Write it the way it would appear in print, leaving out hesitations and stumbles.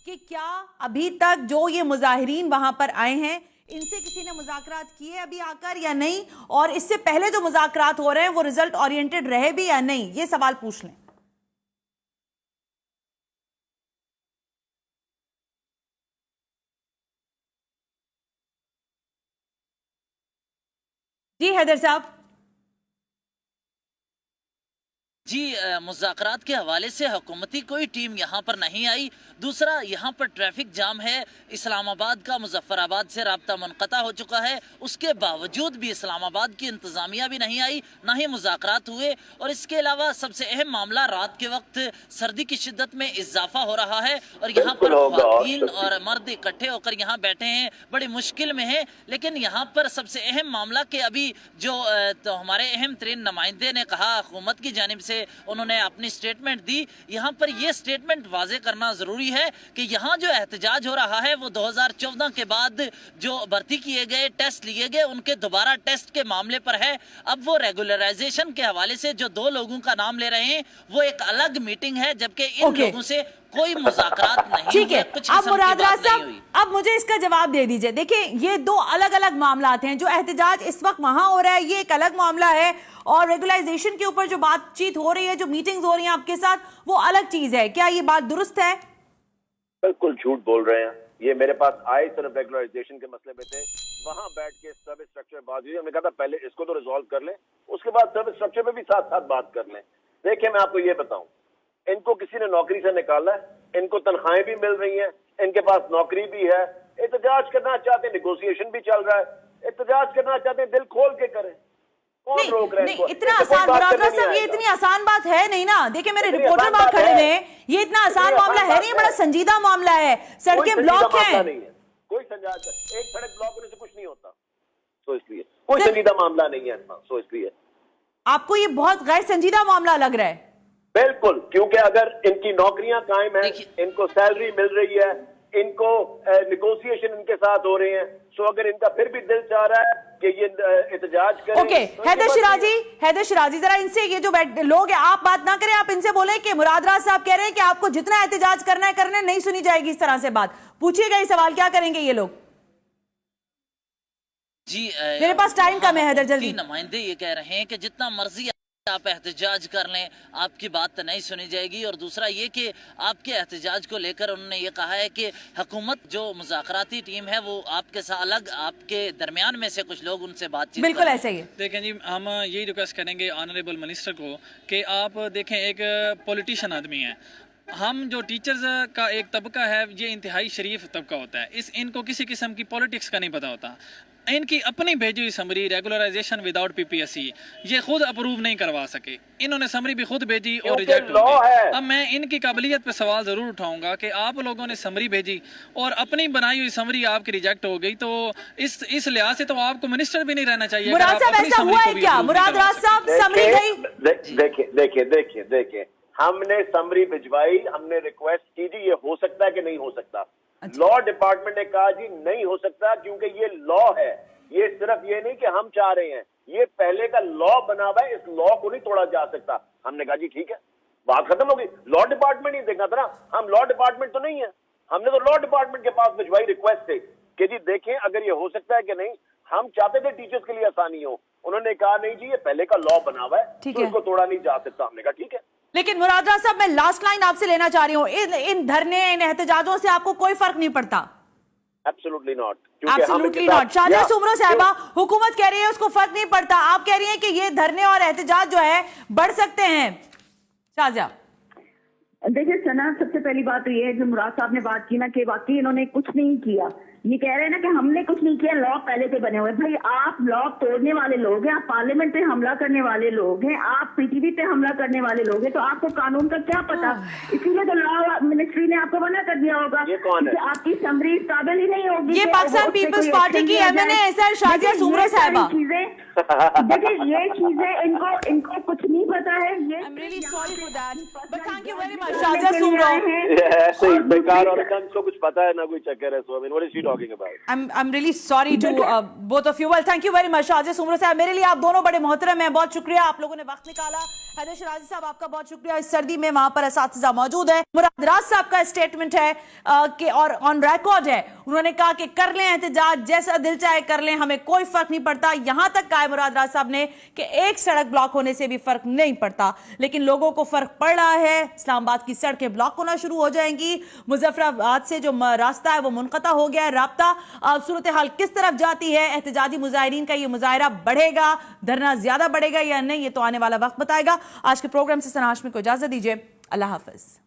कि क्या अभी तक जो ये मुजाहिरीन वहां पर आए हैं इनसे किसी ने मुज़ाकरात किए अभी आकर या नहीं, और इससे पहले जो मुज़ाकरात हो रहे हैं वो रिजल्ट ओरिएंटेड रहे भी या नहीं, ये सवाल पूछ लें। जी हैदर साहब। जी, मुज़ाकरात के हवाले से हुकूमती कोई टीम यहाँ पर नहीं आई। दूसरा, यहाँ पर ट्रैफिक जाम है, इस्लामाबाद का मुजफ्फराबाद से राब्ता मुनक़ता हो चुका है, उसके बावजूद भी इस्लामाबाद की इंतज़ामिया भी नहीं आई, ना ही मुज़ाकरात हुए। और इसके अलावा सबसे अहम मामला, रात के वक्त सर्दी की शिद्दत में इजाफा हो रहा है और यहाँ पर ख़वातीन और मर्द इकट्ठे होकर यहाँ बैठे हैं, बड़ी मुश्किल में है। लेकिन यहाँ पर सबसे अहम मामला कि अभी जो तो हमारे अहम तरीन नुमाइंदे ने कहा, हुकूमत की जानिब से उन्होंने अपनी स्टेटमेंट दी। यहाँ पर यह स्टेटमेंट वाजे करना जरूरी है कि यहाँ जो एहतजाज हो रहा है वो 2014 के बाद जो भर्ती किए गए, टेस्ट लिए गए, उनके दोबारा टेस्ट के मामले पर है। अब वो रेगुलराइजेशन के हवाले से जो 2 लोगों का नाम ले रहे हैं वो एक अलग मीटिंग है, जबकि इन लोगों से कोई मुज़ाकरात नहीं। ठीक है, अब मुराद राज साहब, अब मुझे इसका जवाब दे दीजिए। देखिए, ये 2 अलग अलग मामलात हैं। जो एहतजाज इस वक्त वहां हो रहा है ये एक अलग मामला है, और रेगुलाइजेशन के ऊपर जो बातचीत हो रही है, जो मीटिंग्स हो रही हैं आपके साथ, वो अलग चीज है। क्या ये बात दुरुस्त है? बिल्कुल झूठ बोल रहे हैं। ये मेरे पास आए सिर्फ रेगुलराइजेशन के मसले पे थे, वहां बैठ के सर्विस स्ट्रक्चर बात हुई। हमने कहा था पहले इसको तो रिजॉल्व कर लें, उसके बाद सर्विस स्ट्रक्चर पे भी साथ साथ बात कर लें। देखिए, मैं आपको ये बताऊं, इनको किसी ने नौकरी से निकाला है, इनको तनख्वाहें भी मिल रही हैं, इनके पास नौकरी भी है, एहतजाज करना चाहते हैं, नेगोशिएशन भी चल रहा है, एहतजाज करना चाहते हैं, दिल खोल के करें। नहीं, नहीं, इतना आसान मुराद राज साहब, ये इतनी आसान बात है नहीं ना। देखिए, मेरे रिपोर्टर बात खड़े हैं, ये इतना आसान मामला है नहीं, बड़ा संजीदा मामला है। सड़कें ब्लॉक हैं, कोई संजीदा, एक सड़क ब्लॉक होने से कुछ नहीं होता, तो इसलिए कोई संजीदा मामला नहीं है, तो इसलिए आपको ये बहुत गैर संजीदा मामला लग रहा है। बिल्कुल, क्योंकि अगर इनकी नौकरियां कायम है, इनको सैलरी मिल रही है, इनको नेगोशिएशन इनके साथ हो रहे हैं, सो अगर इनका फिर भी दिल चाह रहा है कि ये एहतजाज करें। ओके, हैदर शिराजी, जरा इनसे, ये जो लोग हैं, आप बात ना करें, आप इनसे बोलें कि मुराद राज साहब कह रहे हैं कि आपको जितना एहतजाज करना है करने, नहीं सुनी जाएगी इस तरह से बात। पूछिएगा ये सवाल, क्या करेंगे ये लोग? जी, मेरे पास टाइम कम है हैदर, जल्दी। नुमाइंदे ये कह रहे हैं कि जितना मर्जी आप एहतजाज कर लें, आपकी बात तो नहीं सुनी जाएगी। और दूसरा ये कि आपके एहतजाज को लेकर उन्होंने ये कहा है कि हुकूमत जो मुज़ाकराती टीम है वो आपके साथ अलग, आपके दरमियान में से कुछ लोग उनसे बातचीत। बिल्कुल ऐसे ही है। देखें जी, हम यही रिक्वेस्ट करेंगे ऑनरेबल मिनिस्टर को कि आप देखें, एक पॉलिटिशियन आदमी है, हम जो टीचर्स का एक तबका है ये इंतहाई शरीफ तबका होता है, इनको किसी किस्म की पॉलिटिक्स का नहीं पता होता। इनकी अपनी भेजी हुई समरी रेगुलराइजेशन विदाउट पीपीएससी ये खुद अप्रूव नहीं करवा सके, इन्होंने समरी भी खुद भेजी और रिजेक्ट हो गई। अब मैं इनकी काबिलियत पे सवाल जरूर उठाऊंगा कि आप लोगों ने समरी भेजी और अपनी बनाई हुई समरी आपकी रिजेक्ट हो गई, तो इस लिहाज से तो आपको मिनिस्टर भी नहीं रहना चाहिए। मुराद साहब, ऐसा हुआ है क्या? मुराद राज साहब, समरी गई? देखिए, हमने समरी भिजवाई, हमने रिक्वेस्ट की जी, ये हो सकता है कि नहीं हो सकता। लॉ डिपार्टमेंट ने कहा जी नहीं हो सकता, क्योंकि ये लॉ है, ये सिर्फ ये नहीं कि हम चाह रहे हैं, ये पहले का लॉ बना हुआ है, इस लॉ को नहीं तोड़ा जा सकता। हमने कहा जी ठीक है, बात खत्म हो गई। लॉ डिपार्टमेंट ही देखना था ना, हम लॉ डिपार्टमेंट तो नहीं है, हमने तो लॉ डिपार्टमेंट के पास भिजवाई रिक्वेस्ट थे कि जी देखें अगर ये हो सकता है कि नहीं। हम चाहते थे टीचर्स के लिए आसानी हो, उन्होंने कहा नहीं जी ये पहले का लॉ बना हुआ है, तो इसको तोड़ा नहीं जा सकता। हमने कहा ठीक है। लेकिन मुराद राज साहब, मैं लास्ट लाइन आपसे लेना चाह रही हूँ, इन धरने, इन एहतजाजों से आपको कोई फर्क नहीं पड़ता? Absolutely not, absolutely not. Shazia Soomro साहिबा, हुकूमत कह रही है उसको फर्क नहीं पड़ता, आप कह रही हैं कि ये धरने और एहतजाज जो है बढ़ सकते हैं। शाजिया देखिए सना, सबसे पहली बात तो ये है, जो मुराद साहब ने बात की ना कि वाकई इन्होंने कुछ नहीं किया, ये कह रहे हैं ना कि हमने कुछ नहीं किया, लॉ पहले से बने हुए। भाई आप लॉ तोड़ने वाले लोग हैं, आप पार्लियामेंट पे हमला करने वाले लोग हैं, आप पीटीवी पे हमला करने वाले लोग हैं, तो आपको कानून का क्या पता? इसीलिए तो लॉ मिनिस्ट्री ने आपको मना कर दिया होगा। ये कौन है? आपकी समरी काबिल ही नहीं होगी। ये पाकिस्तान पीपल्स पार्टी की एमएनए है सर, शाजिया सुमरो साहिबा। देखिए ये चीजें इनको कुछ नहीं पता है। ये I'm really sorry for that, but thank you very much, Shazia Soomro. ऐसे ही बेकार और को कुछ पता है ना, कोई चक्कर है। So I mean what is she talking talking about. I'm really sorry to both of you. Well, thank you very much, Rajesh Umar sahab. मेरे लिए आप दोनों बड़े मोहतरम हैं. बहुत शुक्रिया, आप लोगों ने वक्त निकाला. हैदर शराजी साहब, आपका बहुत शुक्रिया. इस सर्दी में वहां पर असातिज़ा मौजूद है. मुराद राज साहब का स्टेटमेंट है कि और ऑन रिकॉर्ड है, उन्होंने कहा कि कर लें एहतजाज, जैसा दिल चाहे कर लें, हमें कोई फर्क नहीं पड़ता. यहां तक कहा है मुराद राज साहब ने कि एक सड़क ब्लॉक होने से भी फर्क नहीं पड़ता, लेकिन लोगों को फर्क पड़ रहा है. इस्लामाबाद की सड़कें ब्लॉक होना शुरू हो जाएंगी. मुजफ्फराबाद से जो रास्ता है वो मुनक़ता हो गया है राब्ता. सूरत हाल किस तरफ जाती है, एहतजाजी मुजाहिरीन का ये मुजाहिरा बढ़ेगा, धरना ज्यादा बढ़ेगा या नहीं, ये तो आने वाला वक्त बताएगा. आज के प्रोग्राम से सना हाशमी को इजाजत दीजिए. अल्लाह हाफिज.